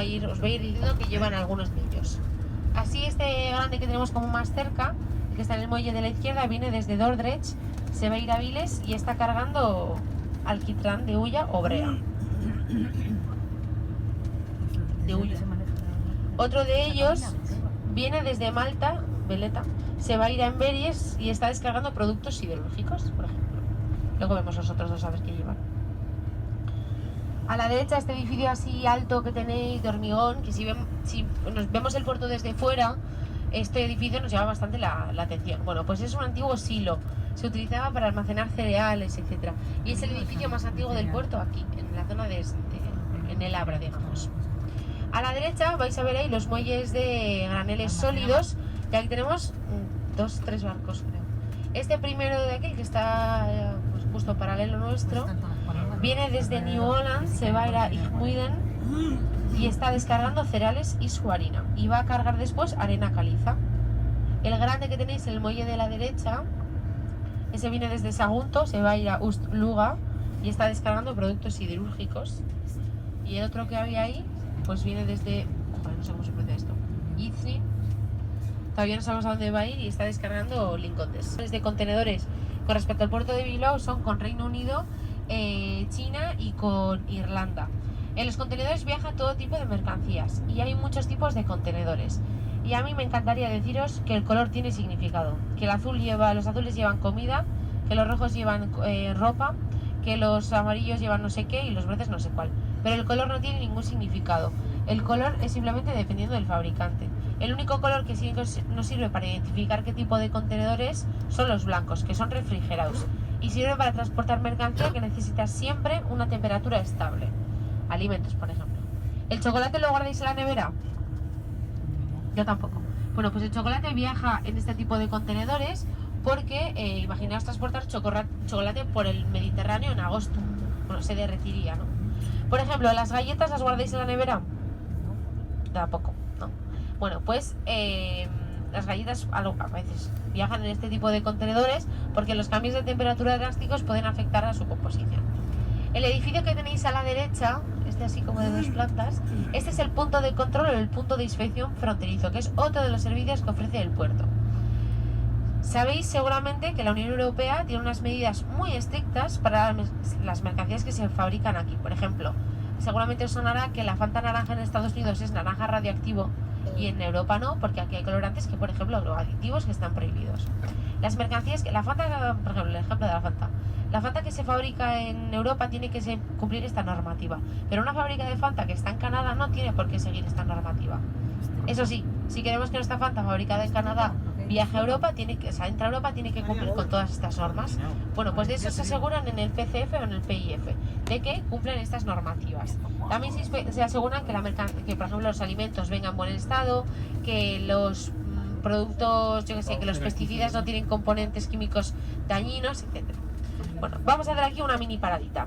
Os voy a ir diciendo que llevan algunos niños. Así este grande que tenemos como más cerca, el que está en el muelle de la izquierda, viene desde Dordrecht, se va a ir a Viles y está cargando alquitrán de Ulla o brea. De Ulla. Otro de ellos viene desde Malta, Veleta, se va a ir a Amberes y está descargando productos siderúrgicos, por ejemplo. Luego vemos los otros dos a ver qué llevan. A la derecha, este edificio así alto que tenéis de hormigón, que si nos vemos el puerto desde fuera, este edificio nos llama bastante la atención. Bueno, pues es un antiguo silo, se utilizaba para almacenar cereales, etc. Y es el edificio más antiguo del puerto aquí, en la zona en el Abra, digamos. A la derecha vais a ver ahí los muelles de graneles sólidos, y aquí tenemos 2-3 barcos, creo. Este primero de aquí, que está pues, justo paralelo nuestro, viene desde New Orleans, se va a ir a Igmuiden y está descargando cereales y su harina. Y va a cargar después arena caliza. El grande que tenéis en el muelle de la derecha, ese viene desde Sagunto, se va a ir a Ust-Luga y está descargando productos siderúrgicos. Y el otro que había ahí, pues viene desde, no sé cómo se pronuncia esto, Izzi. Todavía no sabemos a dónde va a ir y está descargando lingotes. De contenedores con respecto al puerto de Bilbao son con Reino Unido, China y con Irlanda. En los contenedores viaja todo tipo de mercancías y hay muchos tipos de contenedores. Y a mí me encantaría deciros que el color tiene significado, que los azules llevan comida, que los rojos llevan ropa, que los amarillos llevan no sé qué y los verdes no sé cuál. Pero el color no tiene ningún significado. El color es simplemente dependiendo del fabricante. El único color que sí nos sirve para identificar qué tipo de contenedores son los blancos, que son refrigerados. Y sirven para transportar mercancía que necesita siempre una temperatura estable. Alimentos, por ejemplo. ¿El chocolate lo guardáis en la nevera? Yo tampoco. Bueno, pues el chocolate viaja en este tipo de contenedores porque imaginaos transportar chocolate por el Mediterráneo en agosto. Bueno, se derretiría, ¿no? Por ejemplo, ¿las galletas las guardáis en la nevera? Tampoco, ¿no? Bueno, pues las galletas a veces viajan en este tipo de contenedores porque los cambios de temperatura drásticos pueden afectar a su composición. El edificio que tenéis a la derecha, este así como de 2 plantas, este es el punto de control o el punto de inspección fronterizo, que es otro de los servicios que ofrece el puerto. Sabéis seguramente que la Unión Europea tiene unas medidas muy estrictas para las mercancías que se fabrican aquí. Por ejemplo, seguramente os sonará que la Fanta naranja en Estados Unidos es naranja radioactivo y en Europa no, porque aquí hay colorantes que, por ejemplo, aditivos que están prohibidos. Las mercancías que la Fanta, por ejemplo, el ejemplo de la Fanta que se fabrica en Europa tiene que cumplir esta normativa, pero una fábrica de Fanta que está en Canadá no tiene por qué seguir esta normativa. Eso sí, si queremos que nuestra Fanta fabricada en Canadá viaje a Europa, entra a Europa, tiene que cumplir con todas estas normas. Bueno, pues de eso se aseguran en el PCF o en el PIF, de que cumplen estas normativas. También se aseguran que, que por ejemplo, los alimentos vengan en buen estado, que los productos, yo que sé, que los pesticidas no tienen componentes químicos dañinos, etc. Bueno, vamos a hacer aquí una mini paradita.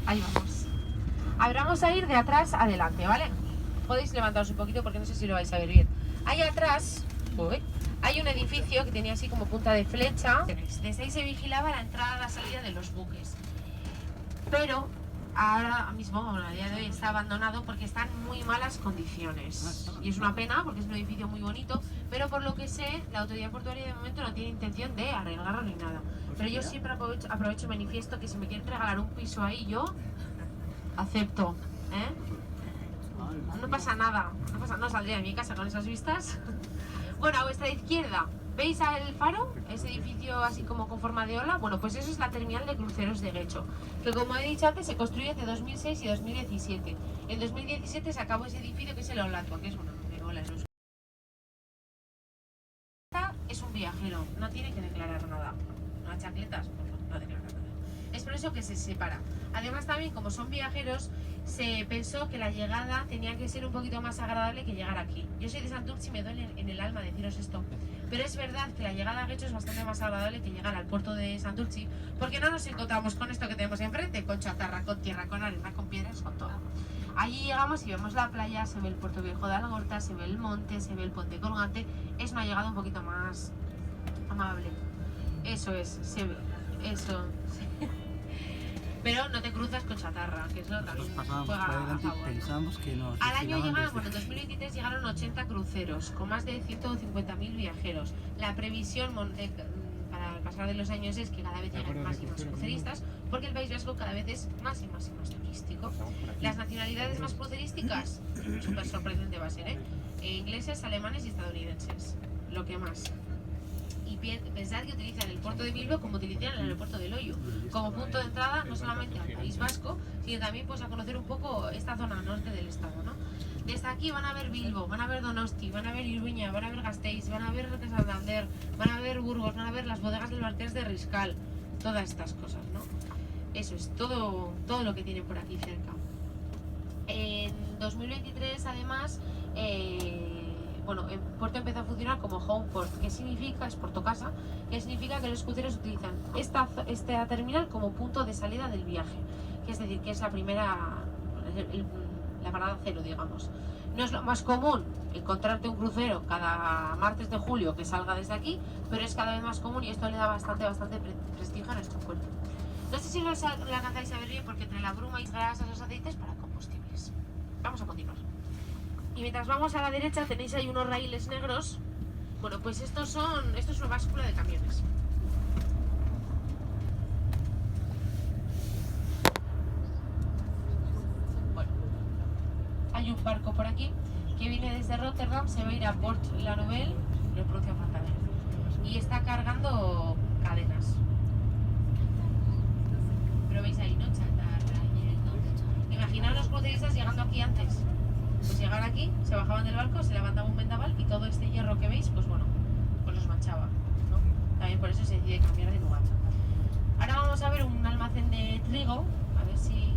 Ahí vamos. A ver, vamos a ir de atrás adelante, ¿vale? Podéis levantaros un poquito porque no sé si lo vais a ver bien. Ahí atrás hay un edificio que tenía así como punta de flecha. Desde ahí se vigilaba la entrada y la salida de los buques. Pero ahora mismo, bueno, a día de hoy está abandonado porque está en muy malas condiciones. Y es una pena porque es un edificio muy bonito, pero por lo que sé, la autoridad portuaria de momento no tiene intención de arreglarlo ni nada. Pero yo siempre aprovecho y manifiesto que si me quieren regalar un piso ahí, yo acepto, ¿eh? No pasa nada, no saldría de mi casa con esas vistas. Bueno, a vuestra izquierda, ¿veis el faro? Ese edificio así como con forma de ola. Bueno, pues eso es la terminal de cruceros de Guecho, que como he dicho antes se construye entre 2006 y 2017. En 2017 se acabó ese edificio que es el Olatua, que es una ola. Es un viajero, no tiene que declarar nada. No chancletas, no declara nada. Es por eso que se separa. Además también, como son viajeros, se pensó que la llegada tenía que ser un poquito más agradable que llegar aquí. Yo soy de Santurce y me duele en el alma deciros esto, pero es verdad que la llegada a Guecho es bastante más agradable que llegar al puerto de Santurce, porque no nos encontramos con esto que tenemos enfrente, con chatarra, con tierra, con arena, con piedras, con todo. Allí llegamos y vemos la playa, se ve el puerto viejo de Algorta, se ve el monte, se ve el puente colgante. Es una llegada un poquito más amable. Eso es, se ve, eso. Pero no te cruzas con chatarra, que eso también Pasábamos juega por a delante y favor. pensamos que nos Al año vigilaban llegaron, desde- bueno, en 2023 llegaron 80 cruceros con más de 150.000 viajeros. La previsión para el pasar de los años es que cada vez lleguen más y más cruceristas, porque el País Vasco cada vez es más y más y más turístico. Las nacionalidades más crucerísticas, súper sorprendente va a ser, ingleses, alemanes y estadounidenses, lo que más. Y pensad que utilizan el puerto de Bilbao como utilizan el aeropuerto de Loiu, como punto de entrada no solamente al País Vasco, sino también pues a conocer un poco esta zona norte del estado, ¿no? Desde aquí van a ver Bilbo, van a ver Donosti, van a ver Iruña, van a ver Gasteiz, van a ver Santander, van a ver Burgos, van a ver las bodegas del Marqués de Riscal, todas estas cosas, ¿no? Eso es todo lo que tiene por aquí cerca. En 2023 además el puerto empezó a funcionar como home port. ¿Qué significa? Es portocasa. ¿Qué significa? Que los cruceros utilizan esta terminal como punto de salida del viaje, que es decir, que es la primera, la parada cero, digamos. No es lo más común encontrarte un crucero cada martes de julio que salga desde aquí, pero es cada vez más común y esto le da bastante prestigio a nuestro puerto. No sé si lo alcanzáis a ver bien porque entre la bruma y las grasas, los aceites para combustibles. Vamos a continuar. Y mientras vamos a la derecha tenéis ahí unos raíles negros. Bueno, pues esto es una báscula de camiones. Bueno, hay un barco por aquí que viene desde Rotterdam, se va a ir a Port La Nouvelle, lo pronuncio fatal, y está cargando cadenas. Pero veis ahí, ¿no? Chatarra, imaginaos los cruceristas llegando aquí antes. Pues llegar aquí, se bajaban del barco, se levantaba un vendaval y todo este hierro que veis, pues bueno, pues los manchaba, ¿no? También por eso se decide cambiar de lugar. Ahora vamos a ver un almacén de trigo, a ver si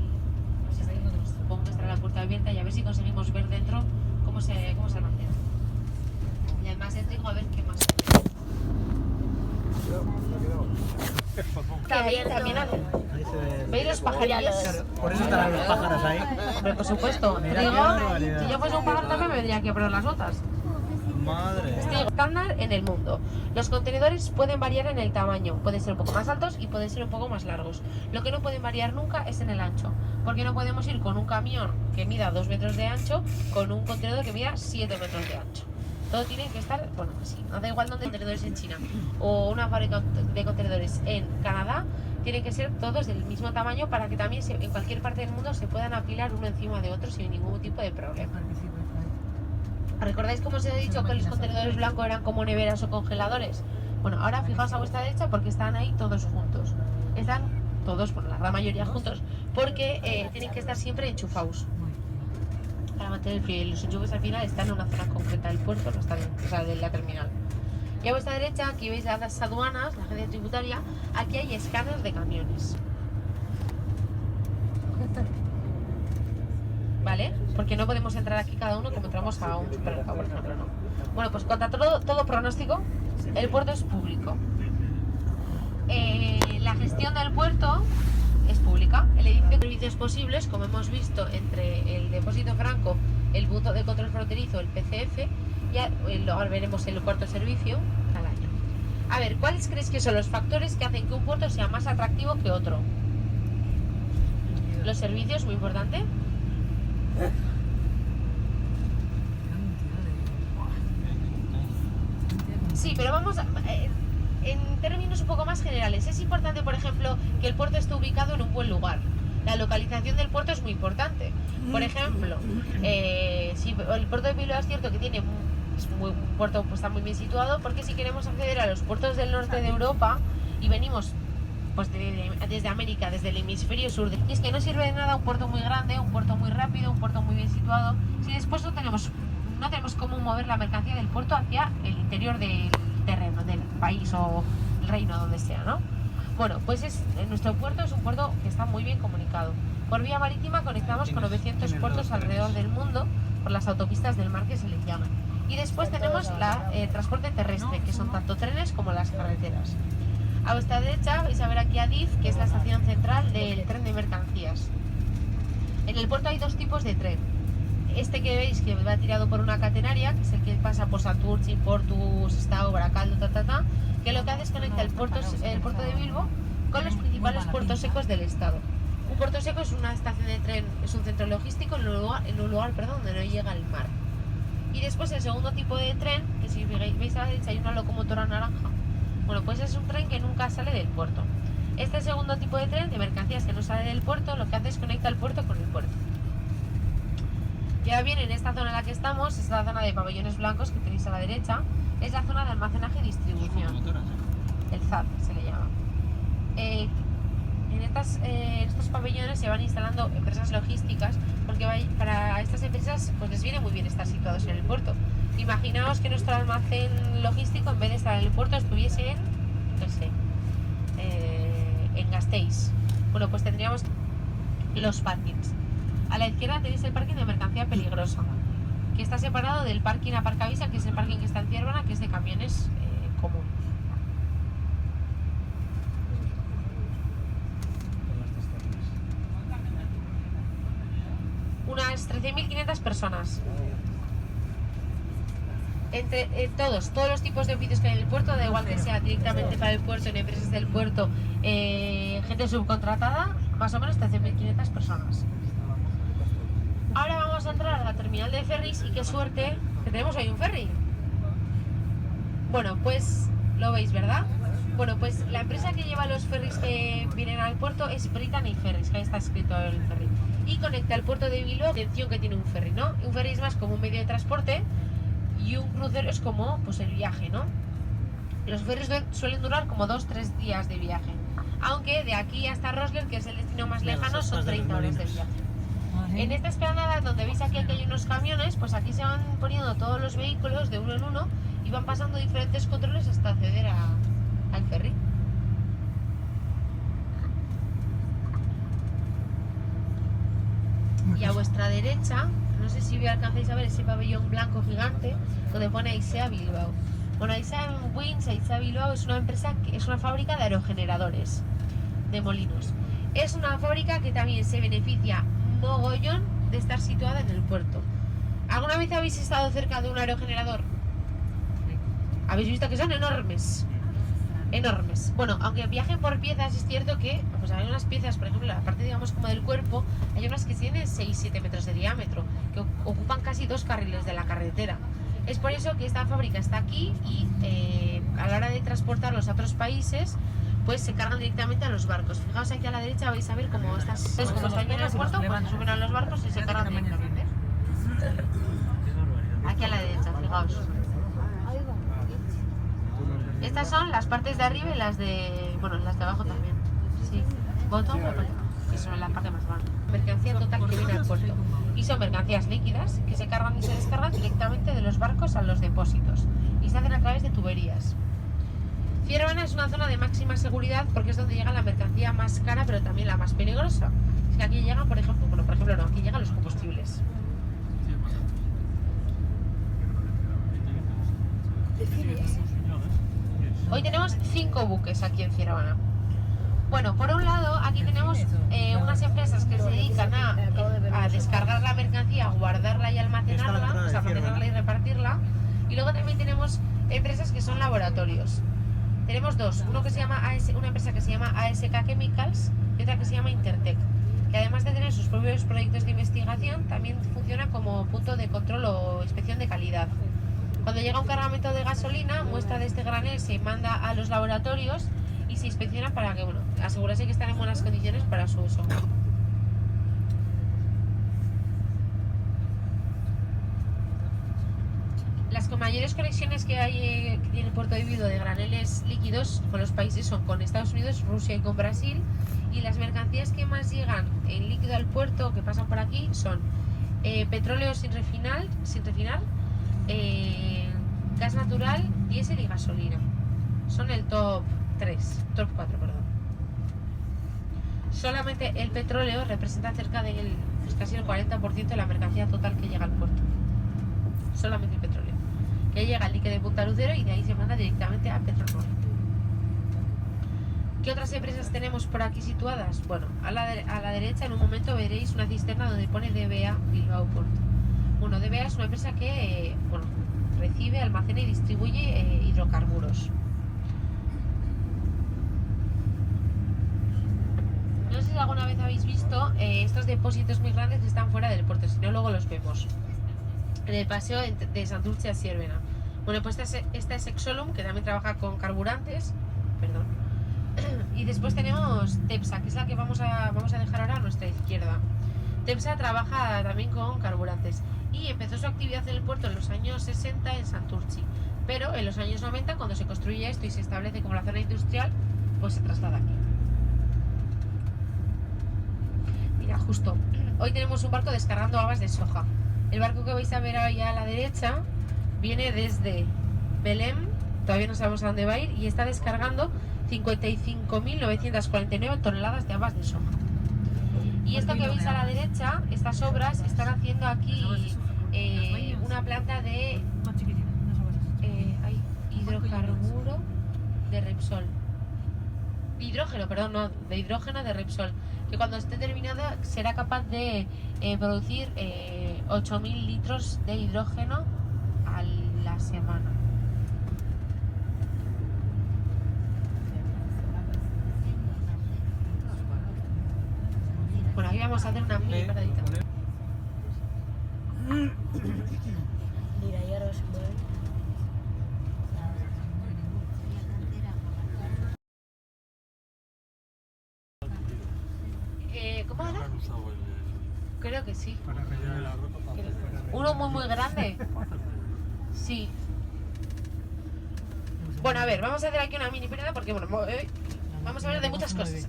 supongo que estará la puerta abierta y a ver si conseguimos ver dentro cómo se almacena. Y además el trigo, a ver qué más. También hacen. ¿Veis los pajarillos? Por eso están los pájaros ahí. Pero por supuesto, Mira, digo, qué barbaridad. si yo fuese un pájaro también me vendría aquí a poner las botas. Madre. Estándar en el mundo. Los contenedores pueden variar en el tamaño, pueden ser un poco más altos y pueden ser un poco más largos. Lo que no pueden variar nunca es en el ancho, porque no podemos ir con un camión que mida 2 metros de ancho con un contenedor que mida 7 metros de ancho. Todo tiene que estar, bueno, así. No da igual dónde contenedores en China o una fábrica de contenedores en Canadá, tienen que ser todos del mismo tamaño para que también en cualquier parte del mundo se puedan apilar uno encima de otro sin ningún tipo de problema. ¿Recordáis cómo os he dicho que los contenedores blancos eran como neveras o congeladores? Bueno, ahora fijaos a vuestra derecha porque están ahí todos juntos. Están todos, bueno, la gran mayoría juntos, porque tienen que estar siempre enchufados para mantener el frío. Y los enchufes al final están en una zona concreta del puerto, no están de la terminal. Y a vuestra derecha, aquí veis las aduanas, la agencia tributaria. Aquí hay escáneres de camiones. ¿Vale? Porque no podemos entrar aquí cada uno como entramos a un supermercado, por ejemplo, ¿no? Bueno, pues contra todo pronóstico, el puerto es público. La gestión del puerto es pública. El edificio de servicios posibles, como hemos visto, entre el depósito franco, el punto de control fronterizo, el PCF, y ahora veremos el cuarto servicio al año. A ver, ¿cuáles creéis que son los factores que hacen que un puerto sea más atractivo que otro? Los servicios, muy importante. Sí, pero vamos en términos un poco más generales. Es importante, por ejemplo, que el puerto esté ubicado en un buen lugar. La localización del puerto es muy importante. Por ejemplo, si el puerto de Bilbao es cierto que tiene un puerto pues, está muy bien situado, porque si queremos acceder a los puertos del norte de Europa y venimos pues desde América, desde el hemisferio sur, y es que no sirve de nada un puerto muy grande, un puerto muy rápido, un puerto muy bien situado, si después no tenemos cómo mover la mercancía del puerto hacia el interior del terreno, del país o el reino, donde sea, ¿no? Bueno, pues nuestro puerto es un puerto que está muy bien comunicado. Por vía marítima conectamos con 900 puertos alrededor del mundo por las autopistas del mar que se les llama. Y después tenemos el transporte terrestre, que son tanto trenes como las carreteras. A vuestra derecha vais a ver aquí a Adif, que es la estación central del tren de mercancías. En el puerto hay dos tipos de tren. Este que veis que va tirado por una catenaria, que es el que pasa por Santurtzi, Portus, Estao, Baracaldo, que lo que hace es conectar el puerto de Bilbao con los principales puertos secos del estado. Un puerto seco es una estación de tren, es un centro logístico en un lugar donde no llega el mar. Y después el segundo tipo de tren, que si veis a la derecha hay una locomotora naranja, bueno, pues es un tren que nunca sale del puerto. Este segundo tipo de tren de mercancías que no sale del puerto, lo que hace es conecta el puerto con el puerto. Y ahora bien, en esta zona en la que estamos, es la zona de pabellones blancos que tenéis a la derecha, es la zona de almacenaje y distribución. El ZAD se le llama. En estos pabellones se van instalando empresas logísticas, porque para estas empresas pues les viene muy bien estar situados en el puerto. Imaginaos que nuestro almacén logístico, en vez de estar en el puerto, estuviese en, no sé, en Gasteiz. Bueno, pues tendríamos los parkings. A la izquierda tenéis el parking de mercancía peligrosa, que está separado del parking Aparcavisa, que es el parking que está en Ciervana, que es de camiones común. Unas 13.500 personas. Entre todos los tipos de oficios que hay en el puerto, da igual que sea directamente para el puerto, en empresas del puerto, gente subcontratada, más o menos 13.500 personas. Ahora vamos a entrar a la terminal de ferries y qué suerte que tenemos ahí un ferry. Bueno, pues lo veis, ¿verdad? Bueno, pues la empresa que lleva los ferries que vienen al puerto es Brittany Ferries, que ahí está escrito el ferry. Y conecta el puerto de Bilbao. Atención que tiene un ferry, ¿no? Un ferry es más como un medio de transporte y un crucero es como pues el viaje, ¿no? Los ferries suelen durar como 2-3 días de viaje. Aunque de aquí hasta Rosslare, que es el destino más lejano, son 30 horas de viaje. En esta esplanada donde veis aquí que hay unos camiones, pues aquí se van poniendo todos los vehículos de uno en uno y van pasando diferentes controles hasta acceder al ferry. Y a vuestra derecha, no sé si alcanzáis a ver ese pabellón blanco gigante donde pone AISEA Bilbao. Bueno, AISEA Winds, AISEA Bilbao es una empresa, es una fábrica de aerogeneradores, de molinos. Es una fábrica que también se beneficia mogollón de estar situada en el puerto. ¿Alguna vez habéis estado cerca de un aerogenerador? Habéis visto que son enormes. Enormes. Bueno, aunque viajen por piezas, es cierto que pues hay unas piezas, por ejemplo, la parte digamos como del cuerpo, hay unas que tienen 6-7 metros de diámetro, que ocupan casi 2 carriles de la carretera. Es por eso que esta fábrica está aquí y a la hora de transportarlos a otros países, pues se cargan directamente a los barcos. Fijaos aquí a la derecha, vais a ver cómo están en el puerto, pues se suben a los barcos y se cargan directamente. Aquí a la derecha, fijaos. Estas son las partes de arriba y las de, bueno, las de abajo también. Sí, botón, que son la parte más baja. Mercancía total que viene al puerto. Y son mercancías líquidas que se cargan y se descargan directamente de los barcos a los depósitos. Y se hacen a través de tuberías. Ciervana es una zona de máxima seguridad porque es donde llega la mercancía más cara, pero también la más peligrosa. Es que aquí llegan, por ejemplo, no, aquí llegan los combustibles. Hoy tenemos 5 buques aquí en Ciervana. Bueno, por un lado, aquí tenemos unas empresas que se dedican a descargar la mercancía, guardarla y almacenarla, o sea, almacenarla y repartirla. Y luego también tenemos empresas que son laboratorios. Tenemos dos, una empresa que se llama ASK Chemicals y otra que se llama Intertech, que además de tener sus propios proyectos de investigación, también funciona como punto de control o inspección de calidad. Cuando llega un cargamento de gasolina, muestra de este granel se manda a los laboratorios y se inspecciona para que, asegurarse que están en buenas condiciones para su uso. Las mayores conexiones que hay en el puerto de Bilbao de graneles líquidos con los países son con Estados Unidos, Rusia y con Brasil. Y las mercancías que más llegan en líquido al puerto, que pasan por aquí, son petróleo sin refinar, gas natural, diésel y gasolina. Son el top 4, perdón. Solamente el petróleo representa cerca del, pues casi el 40% de la mercancía total que llega al puerto. Solamente el petróleo. Que llega al dique de Punta Lucero y de ahí se manda directamente a Petronor. ¿Qué otras empresas tenemos por aquí situadas? Bueno, a la derecha en un momento veréis una cisterna donde pone DBA Bilbao Puerto. Bueno, DBA es una empresa que recibe, almacena y distribuye hidrocarburos. No sé si alguna vez habéis visto estos depósitos muy grandes que están fuera del puerto, si no luego los vemos. En el paseo de Santurce a Siervena. Bueno, pues esta es Exolum, que también trabaja con carburantes. Perdón. Y después tenemos Tepsa, que es la que vamos a dejar ahora a nuestra izquierda. Tepsa trabaja también con carburantes y empezó su actividad en el puerto en los años 60 en Santurce. Pero en los años 90, cuando se construye esto y se establece como la zona industrial, pues se traslada aquí. Mira, justo, hoy tenemos un barco descargando habas de soja. El barco que vais a ver ahí a la derecha viene desde Belém, todavía no sabemos a dónde va a ir, y está descargando 55.949 toneladas de habas de soja. Y esto que veis a la derecha, estas obras, están haciendo aquí una planta de hidrocarburo de Repsol. Hidrógeno, perdón, no, de hidrógeno de Repsol, que cuando esté terminada será capaz de producir 8.000 litros de hidrógeno a la semana. Bueno, aquí vamos a hacer una mini paradita. Mira, y ahora se mueve. ¿Cómo era? Creo que sí. Para rellenar la ropa. Uno muy grande. Sí. Bueno, a ver, vamos a hacer aquí una mini parada porque bueno, vamos a hablar de muchas cosas.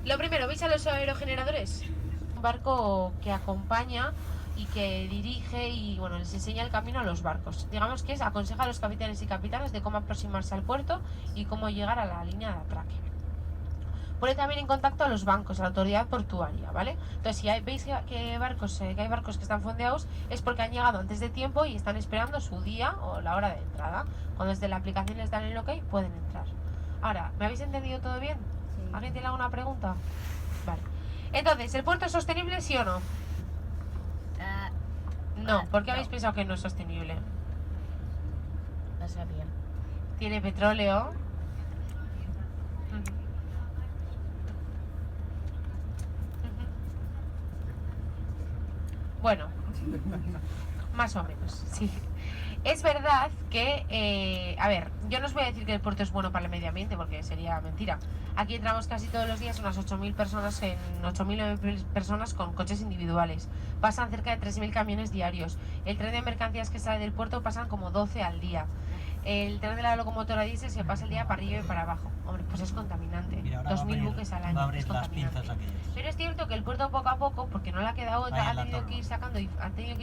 Lo primero, ¿veis a los aerogeneradores? Un barco que acompaña y que dirige y bueno, les enseña el camino a los barcos. Digamos que aconseja a los capitanes y capitanas de cómo aproximarse al puerto y cómo llegar a la línea de atraque. Pone también en contacto a los bancos, a la autoridad portuaria, ¿vale? Entonces, si veis que hay barcos que están fondeados, es porque han llegado antes de tiempo y están esperando su día o la hora de entrada. Cuando desde la aplicación les dan el ok, pueden entrar. Ahora, ¿me habéis entendido todo bien? Sí. ¿Alguien tiene alguna pregunta? Vale. Entonces, ¿el puerto es sostenible, sí o no? No, ¿por qué habéis pensado que no es sostenible? No sabía. Tiene petróleo. Bueno, más o menos, sí. Es verdad que, a ver, yo no os voy a decir que el puerto es bueno para el medio ambiente porque sería mentira. Aquí entramos casi todos los días unas 8.000 personas con coches individuales. Pasan cerca de 3.000 camiones diarios. El tren de mercancías que sale del puerto pasan como 12 al día. El tren de la locomotora diésel se pasa el día para arriba y para abajo. Hombre, pues es contaminante. 2.000 buques al año. Es contaminante. Pero es cierto que el puerto poco a poco, porque no le ha quedado otra, ha tenido que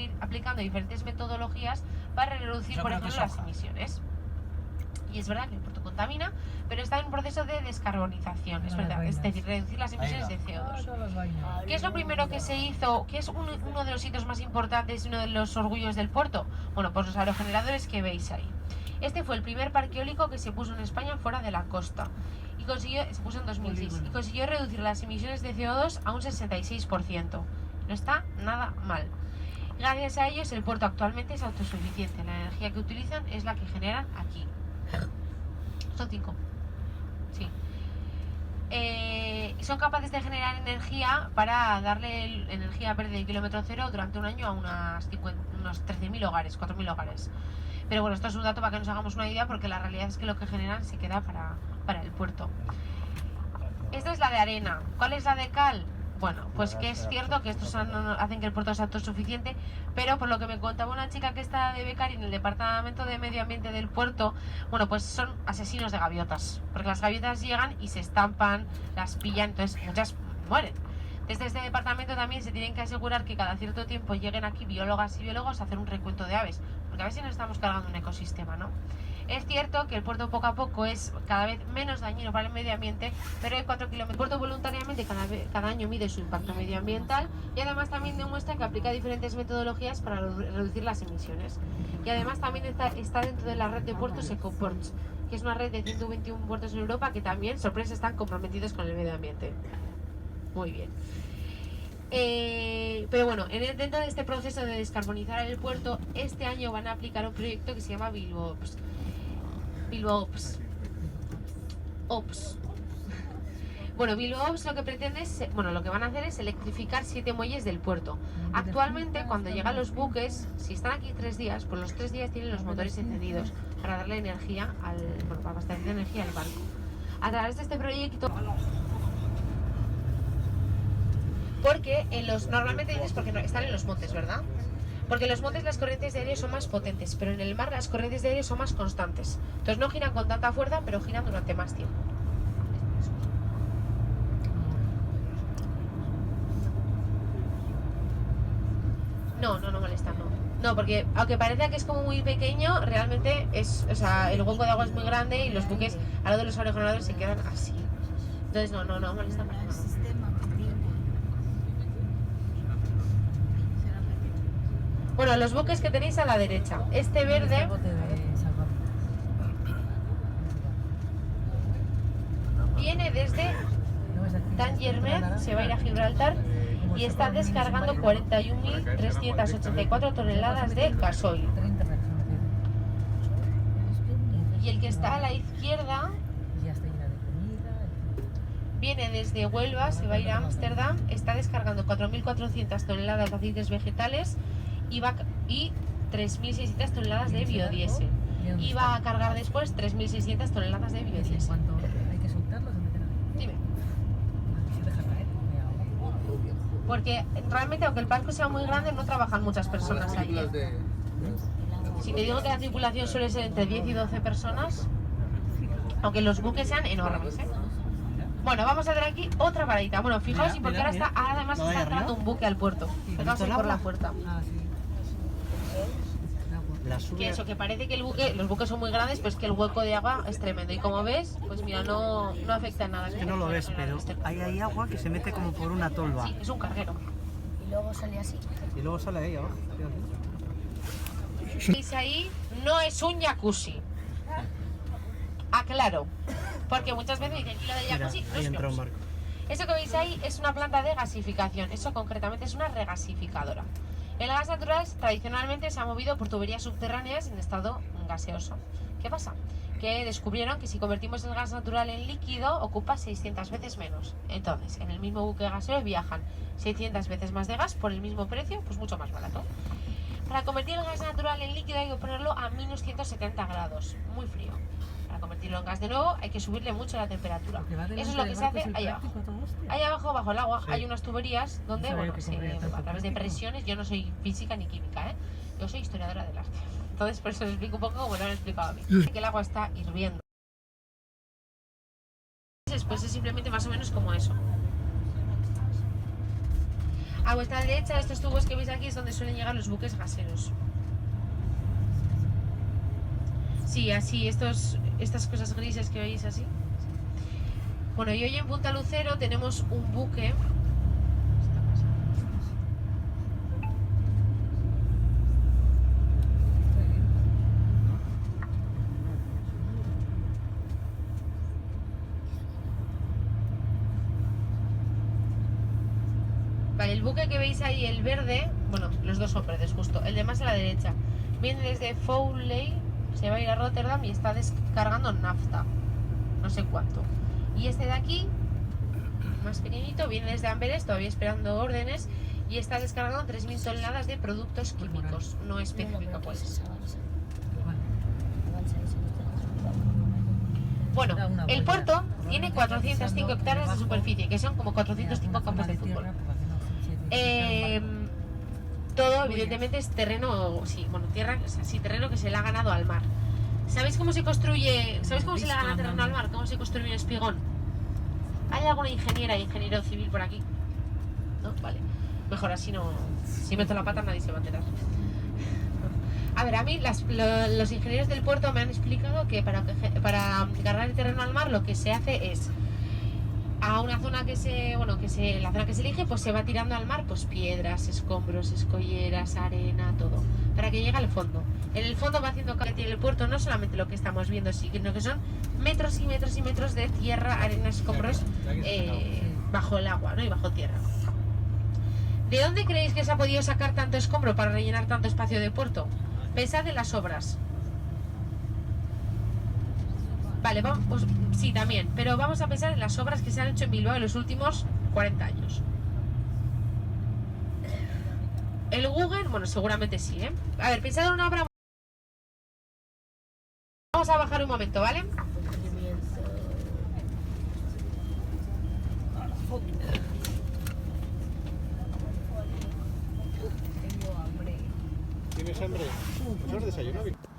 ir aplicando diferentes metodologías para reducir, por ejemplo, las emisiones. Y es verdad que el puerto contamina, pero está en un proceso de descarbonización, es verdad, es decir, reducir las emisiones de CO2. ¿Qué es lo primero que se hizo? ¿Qué es uno de los hitos más importantes y uno de los orgullos del puerto? Bueno, pues los aerogeneradores que veis ahí. Este fue el primer parque eólico que se puso en España fuera de la costa. Se puso en 2006 y consiguió reducir las emisiones de CO2 a un 66%. No está nada mal. Gracias a ellos el puerto actualmente es autosuficiente. La energía que utilizan es la que generan aquí. Son 5. Sí. Son capaces de generar energía para darle energía verde de kilómetro cero durante un año a unos 13.000 hogares, 4.000 hogares. Pero bueno, esto es un dato para que nos hagamos una idea porque la realidad es que lo que generan se queda para el puerto. Esta es la de arena. ¿Cuál es la de cal? Bueno, pues que es cierto que estos hacen que el puerto sea autosuficiente, pero por lo que me contaba una chica que está de becaria en el departamento de medio ambiente del puerto, bueno, pues son asesinos de gaviotas, porque las gaviotas llegan y se estampan, las pillan, entonces muchas mueren. Desde este departamento también se tienen que asegurar que cada cierto tiempo lleguen aquí biólogas y biólogos a hacer un recuento de aves, porque a ver si nos estamos cargando un ecosistema, ¿no? Es cierto que el puerto poco a poco es cada vez menos dañino para el medio ambiente, pero hay 4 kilómetros. El puerto voluntariamente cada año mide su impacto medioambiental y además también demuestra que aplica diferentes metodologías para reducir las emisiones. Y además también está dentro de la red de puertos Ecoports, que es una red de 121 puertos en Europa que también, sorpresa, están comprometidos con el medio ambiente. Muy bien. Pero bueno, dentro de este proceso de descarbonizar el puerto, este año van a aplicar un proyecto que se llama Bilbao Ops. Bueno, Bilbao lo que pretende es, bueno, lo que van a hacer es electrificar 7 muelles del puerto. Actualmente, cuando llegan los buques, si están aquí 3 días, pues los 3 días tienen los motores encendidos para darle energía bueno, para abastecer energía al barco. A través de este proyecto, porque normalmente dices porque están en los montes, ¿verdad? Porque en los montes las corrientes de aire son más potentes, pero en el mar las corrientes de aire son más constantes. Entonces no giran con tanta fuerza, pero giran durante más tiempo. No molesta, no. No, porque aunque parezca que es como muy pequeño, realmente es, o sea, el hueco de agua es muy grande y los buques al lado de los aerogeneradores se quedan así. Entonces no molesta para nada. Bueno, los buques que tenéis a la derecha. Este verde viene desde Tanger-Med, se va a ir a Gibraltar y está descargando 41.384 toneladas de gasoil. Y el que está a la izquierda viene desde Huelva, se va a ir a Ámsterdam, está descargando 4.400 toneladas de aceites vegetales y 3.600 toneladas de biodiesel. Y va a cargar después 3.600 toneladas de biodiesel. ¿Hay que soltarlos o meter ahí? Dime. Se deja caer. Porque realmente, aunque el barco sea muy grande, no trabajan muchas personas ahí. Si te digo que la tripulación suele ser entre 10 y 12 personas, aunque los buques sean enormes, ¿eh? Bueno, vamos a ver aquí otra paradita. Bueno, fijaos, y porque ahora además está entrando un buque al puerto. Fijaos ahí por la puerta. Ah, sí. Que eso, que parece que los buques son muy grandes, pero es que el hueco de agua es tremendo. Y como ves, pues mira, no afecta en nada. Es que no lo ves, pero hay agua que se mete como por una tolva. Sí, es un carguero. Y luego sale así. Y luego sale ahí abajo. ¿Veis ahí? No es un jacuzzi. Aclaro. Porque muchas veces dicen, ¿y lo de jacuzzi? Mira, No ahí es entra un jacuzzi. barco. Eso que veis ahí es una planta de gasificación. Eso concretamente es una regasificadora. El gas natural tradicionalmente se ha movido por tuberías subterráneas en estado gaseoso. ¿Qué pasa? Que descubrieron que si convertimos el gas natural en líquido ocupa 600 veces menos. Entonces, en el mismo buque gaseo viajan 600 veces más de gas por el mismo precio, pues mucho más barato. Para convertir el gas natural en líquido hay que ponerlo a menos 170 grados, muy frío. Para convertirlo en gas de nuevo hay que subirle mucho la temperatura. Eso es lo que se hace ahí abajo. Ahí abajo, bajo el agua, hay unas tuberías donde, bueno, a través de presiones, yo no soy física ni química, ¿eh? Yo soy historiadora del arte. Entonces, por eso os explico un poco como me lo han explicado a mí. Que el agua está hirviendo. Pues es simplemente más o menos como eso. A vuestra derecha, estos tubos que veis aquí es donde suelen llegar los buques gaseros. Sí, así, estas cosas grises que veis así. Bueno, y hoy en Punta Lucero tenemos un buque. Vale, el buque que veis ahí, el verde, bueno, los dos son verdes justo, el de más a la derecha, viene desde Fowley, se va a ir a Rotterdam y está descargando nafta, no sé cuánto. Y este de aquí, más pequeñito, viene desde Amberes, todavía esperando órdenes, y está descargando 3.000 toneladas de productos químicos, no específico pues. Bueno, el puerto tiene 405 hectáreas de superficie, que son como 405 campos de fútbol. Todo evidentemente es terreno, sí, bueno, tierra, o sea, sí, terreno que se le ha ganado al mar. ¿Sabéis cómo se construye? ¿Sabéis cómo se le gana terreno al mar? ¿Cómo se construye un espigón? ¿Hay alguna ingeniero civil por aquí? ¿No? Vale. Mejor así no. Si meto la pata nadie se va a enterar. A ver, a mí los ingenieros del puerto me han explicado que para ganar el terreno al mar lo que se hace es a una zona la zona que se elige, pues se va tirando al mar pues piedras, escombros, escolleras, arena, todo, para que llegue al fondo. En el fondo va haciendo que tiene el puerto no solamente lo que estamos viendo, sino que son metros y metros y metros de tierra, arena, escombros bajo el agua, ¿no? Y bajo tierra. ¿De dónde creéis que se ha podido sacar tanto escombro para rellenar tanto espacio de puerto? Pensad en las obras. Vale, vamos, pues, sí, también, pero vamos a pensar en las obras que se han hecho en Bilbao en los últimos 40 años. El Guggenheim, bueno, seguramente sí, ¿eh? A ver, pensad en una obra... Vamos a bajar un momento, ¿vale? Tengo hambre. ¿Tienes hambre? ¿No has desayunado?